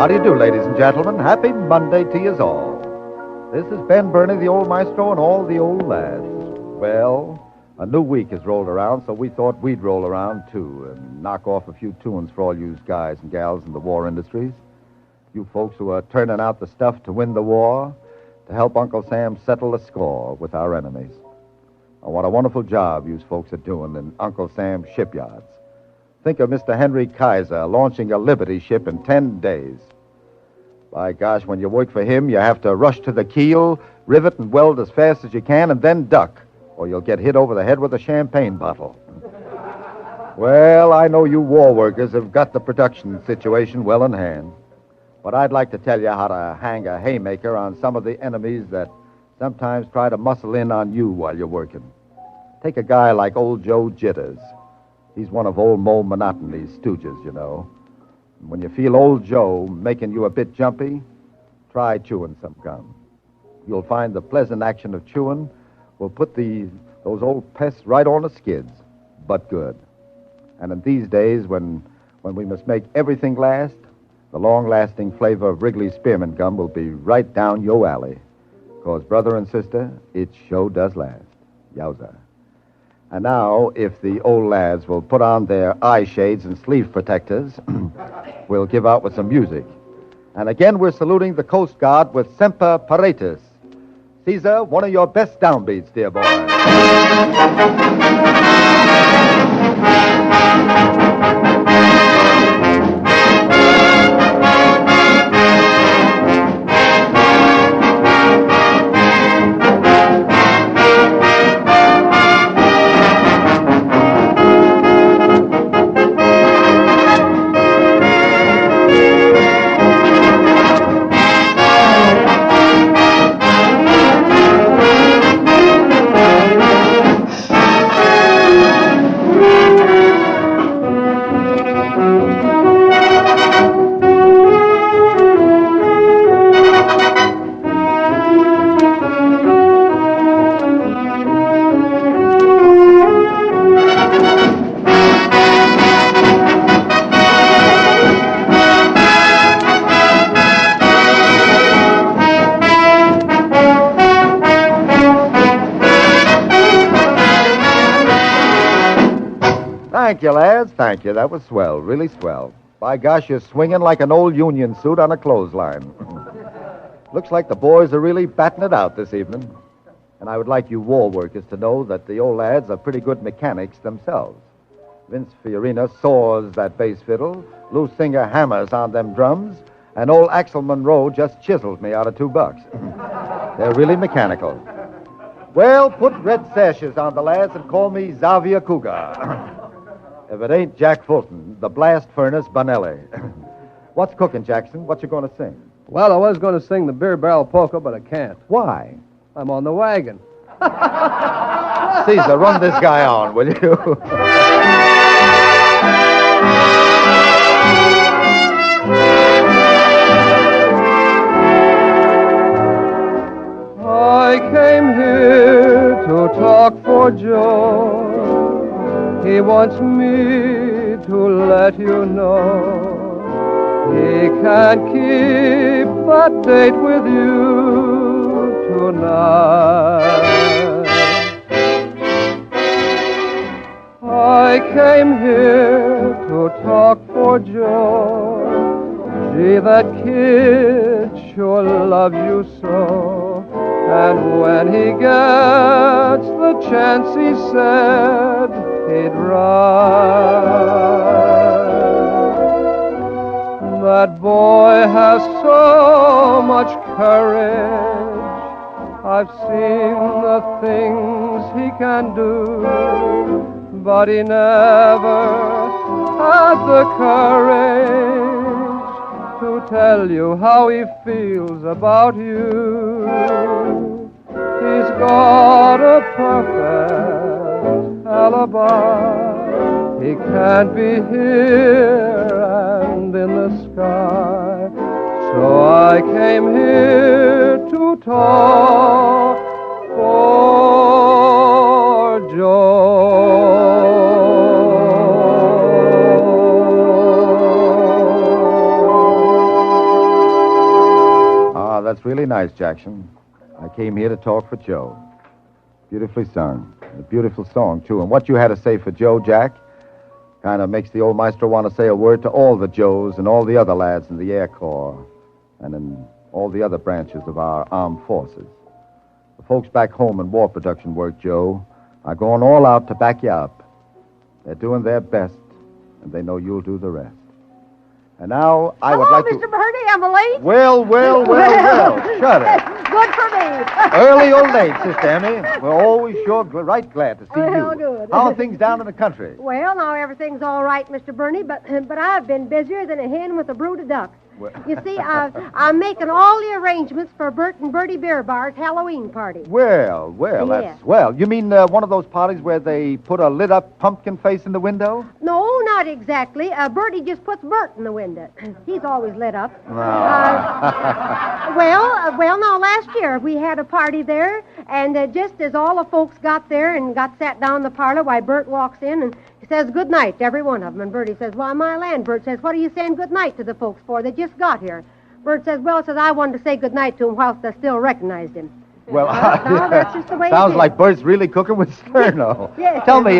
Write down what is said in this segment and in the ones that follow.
How do you do, ladies and gentlemen? Happy Monday to you all. This is Ben Burney, the old maestro, and all the old lads. Well, a new week has rolled around, so we thought we'd roll around, too, and knock off a few tunes for all you guys and gals in the war industries. You folks who are turning out the stuff to win the war, to help Uncle Sam settle the score with our enemies. And what a wonderful job you folks are doing in Uncle Sam's shipyards. Think of Mr. Henry Kaiser launching a Liberty ship in 10 days. By gosh, when you work for him, you have to rush to the keel, rivet and weld as fast as you can, and then duck, or you'll get hit over the head with a champagne bottle. Well, I know you war workers have got the production situation well in hand, but I'd like to tell you how to hang a haymaker on some of the enemies that sometimes try to muscle in on you while you're working. Take a guy like old Joe Jitters. He's one of old Mo Monotony's stooges, you know. When you feel old Joe making you a bit jumpy, try chewing some gum. You'll find the pleasant action of chewing will put those old pests right on the skids, but good. And in these days, when we must make everything last, the long-lasting flavor of Wrigley spearmint gum will be right down your alley. Because, brother and sister, it sure does last. Yowza. And now, if the old lads will put on their eye shades and sleeve protectors, we'll give out with some music. And again, we're saluting the Coast Guard with Semper Paratus. Caesar, one of your best downbeats, dear boy. Thank you, lads. Thank you. That was swell. Really swell. By gosh, you're swinging like an old union suit on a clothesline. Looks like the boys are really batting it out this evening. And I would like you war workers to know that the old lads are pretty good mechanics themselves. Vince Fiorina saws that bass fiddle, Lou Singer hammers on them drums, and old Axel Monroe just chisels me out of $2. They're really mechanical. Well, put red sashes on the lads and call me Xavier Cougar. If it ain't Jack Fulton, the blast furnace Bonelli. What's cooking, Jackson? What you going to sing? Well, I was going to sing the beer barrel polka, but I can't. Why? I'm on the wagon. Caesar, run this guy on, will you? I came here to talk for Joe. He wants me to let you know he can't keep that date with you tonight. I came here to talk for Joe. Gee, that kid sure loves you so. And when he gets the chance, he said he'd ride. That boy has so much courage. I've seen the things he can do, but he never had the courage to tell you how he feels about you. He's got a perfect alibi. He can't be here and in the sky. So I came here to talk for Joe. really nice, Jackson. I came here to talk for Joe. Beautifully sung. A beautiful song, too. And what you had to say for Joe, Jack, kind of makes the old maestro want to say a word to all the Joes and all the other lads in the Air Corps and in all the other branches of our armed forces. The folks back home in war production work, Joe, are going all out to back you up. They're doing their best, and they know you'll do the rest. And now I would like to... Mr. Bertie, I'm late. Well. Shut it. Good for me. Early or late, Sister Emmy. We're always sure right glad to see Well, you. good. How are things down in the country? Well, now everything's all right, Mr. Bernie, but I've been busier than a hen with a brood of ducks. Well- You see, I'm making all the arrangements for Bert and Bertie Beer Bar's Halloween party. Well, Yes. that's swell. You mean one of those parties where they put a lit-up pumpkin face in the window? No, not exactly. Bertie just puts Bert in the window. He's always lit up. Well, now, last year we had a party there, and just as all the folks got there and got sat down in the parlor, why, Bert walks in and he says good night to every one of them. And Bertie says, why, my land. Bert says, what are you saying good night to the folks for? They just got here. Bert says, well, I wanted to say good night to him whilst I still recognized him. Well, Now, that's just the way sounds it is. like Bert's really cooking with sterno. Yes. Tell me,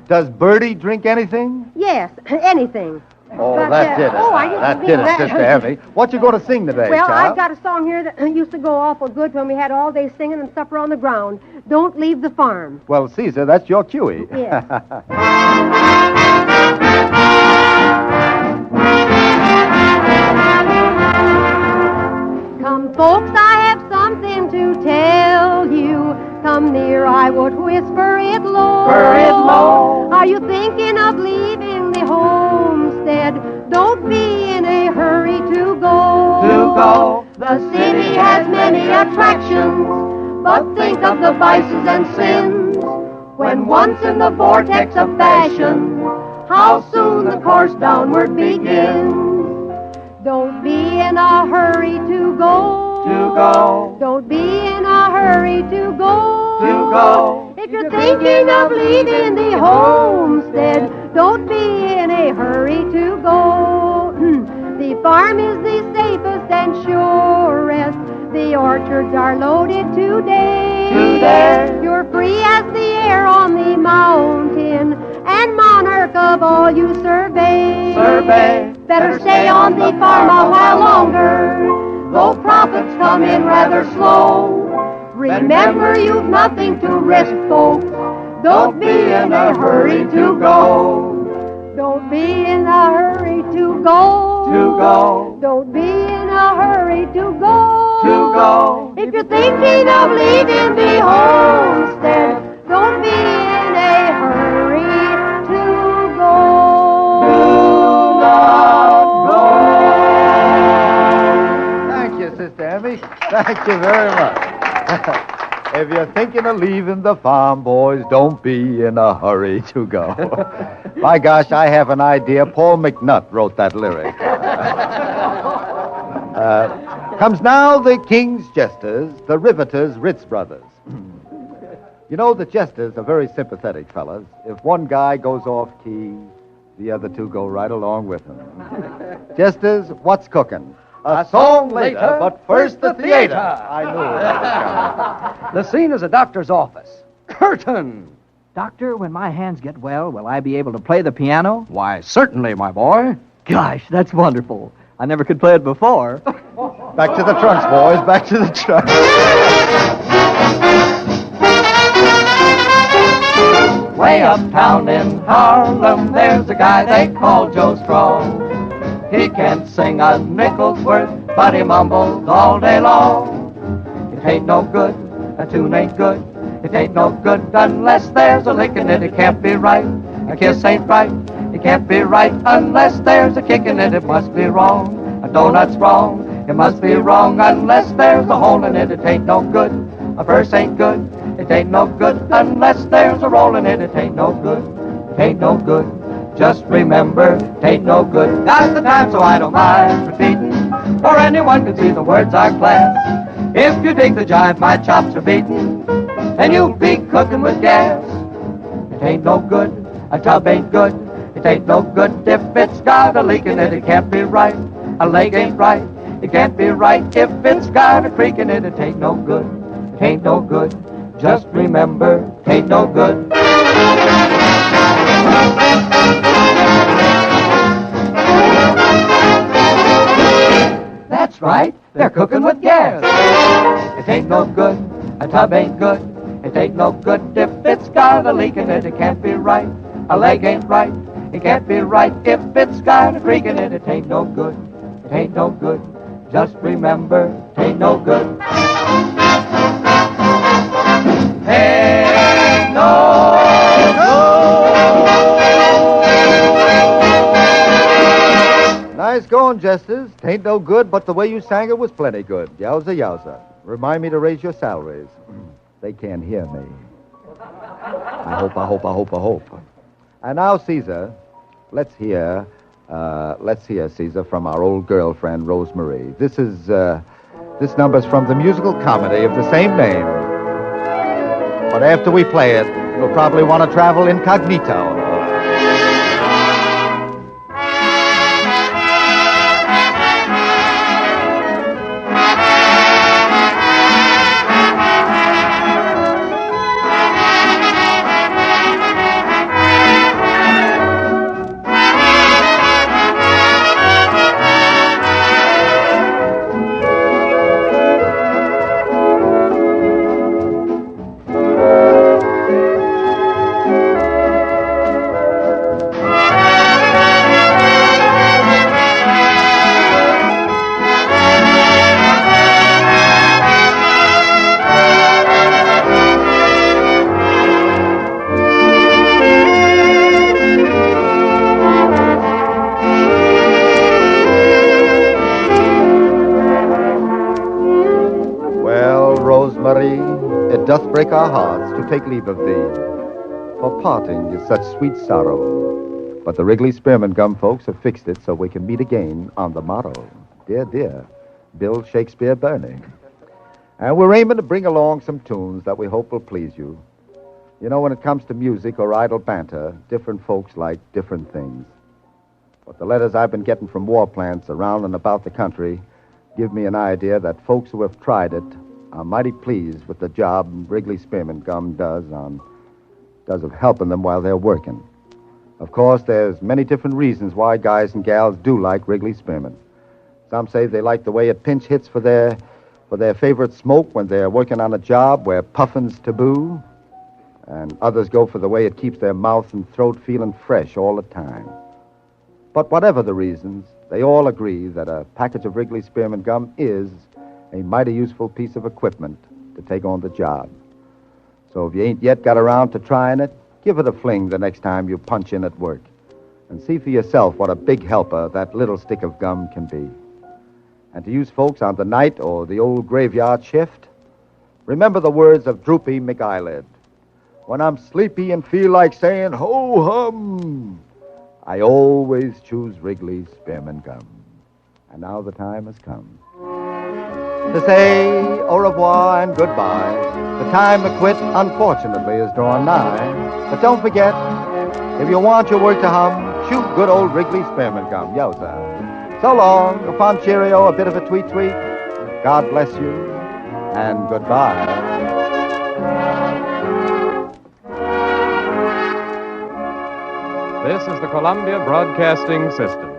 does Bertie drink anything? Yes, anything. Oh, But, that did it. oh, I didn't That mean did it, that. Sister Emmy. What you going to sing today, Well, child? I've got a song here that used to go awful good when we had all day singing and supper on the ground. Don't leave the farm. Well, Caesar, that's your cuey. Yes. Come, folks, I have something to tell you. Come near, I would whisper it low. Whisper it low. Are you thinking of leaving the homestead? Don't be in a hurry to go. The city has many attractions, but think of the vices and sins. When once in the vortex of fashion, how soon the course downward begins. Don't be in a hurry to go. Don't be in a hurry to go. If you're thinking of leaving the homestead, don't be in a hurry to go. The farm is the safest and surest. The orchards are loaded today. You're free as the air on the mountain, and monarch of all you survey. Better stay on the farm a while longer, though profits come in rather slow. Remember, you've nothing to risk, folks. Don't be in a hurry to go. Don't be in a hurry to go. Don't be in a hurry to go. If you're thinking of leaving the homestead, don't be in a hurry to go. Thank you, Sister Emmy. Thank you very much. If you're thinking of leaving the farm, boys, don't be in a hurry to go. By gosh, I have an idea. Paul McNutt wrote that lyric. Comes now the King's Jesters, the Riveters Ritz Brothers. You know, the Jesters are very sympathetic fellas. If one guy goes off key, the other two go right along with him. Jesters, what's cooking? A song later, but first the theater. I knew that was coming. The scene is a doctor's office. Curtain! Doctor, when my hands get well, will I be able to play the piano? Why, certainly, my boy. Gosh, that's wonderful. I never could play it before. Back to the trunks, boys. Back to the trunks. Way uptown in Harlem, there's a guy they call Joe Strong. He can't sing a nickel's worth, but he mumbles all day long. It ain't no good, a tune ain't good. It ain't no good unless there's a lick in it. It can't be right, a kiss ain't right. It can't be right unless there's a kick in it. It must be wrong, a donut's wrong. It must be wrong unless there's a hole in it. It ain't no good, a verse ain't good. It ain't no good unless there's a roll in it. It ain't no good, it ain't no good. Just remember, it ain't no good. Now's the time, so I don't mind repeating, for anyone can see the words are class. If you dig the jive, my chops are beaten, and you'll be cooking with gas. It ain't no good, a tub ain't good. It ain't no good if it's got a leak in it. It can't be right, a leg ain't right. It can't be right if it's got a creak in it. It ain't no good. It ain't no good. Just remember, it ain't no good. That's right, they're cooking with gas. It ain't no good, a tub ain't good. It ain't no good if it's got a leak in it. It can't be right, a leg ain't right. It can't be right if it's got a creak in it. It ain't no good, it ain't no good. Just remember, it ain't no good. Ain't no good. Nice going, Jesters. Tain't no good, but the way you sang it was plenty good. Yowza, yowza. Remind me to raise your salaries. They can't hear me. I hope. And now, Caesar, let's hear, Caesar, from our old girlfriend, Rosemary. This number's from the musical comedy of the same name. But after we play it, you'll probably want to travel incognito. Rosemary, it doth break our hearts to take leave of thee, for parting is such sweet sorrow. But the Wrigley Spearmint Gum folks have fixed it so we can meet again on the motto, Dear, dear, Bill Shakespeare Burning. And we're aiming to bring along some tunes that we hope will please you. You know, when it comes to music or idle banter, different folks like different things. But the letters I've been getting from war plants around and about the country give me an idea that folks who have tried it are mighty pleased with the job Wrigley Spearmint Gum does of helping them while they're working. Of course, there's many different reasons why guys and gals do like Wrigley Spearmint. Some say they like the way it pinch hits for their favorite smoke when they're working on a job where puffing's taboo. And others go for the way it keeps their mouth and throat feeling fresh all the time. But whatever the reasons, they all agree that a package of Wrigley Spearmint Gum is a mighty useful piece of equipment to take on the job. So if you ain't yet got around to trying it, give it a fling the next time you punch in at work and see for yourself what a big helper that little stick of gum can be. And to use folks on the night or the old graveyard shift, remember the words of Droopy McEyelid. When I'm sleepy and feel like saying, ho-hum, I always choose Wrigley Spearmint Gum. And now the time has come to say au revoir and goodbye. The time to quit, unfortunately, is drawing nigh. But don't forget, if you want your work to hum, chew good old Wrigley Spearmint Gum. Yowza. So long. Upon cheerio, a bit of a tweet. God bless you, and goodbye. This is the Columbia Broadcasting System.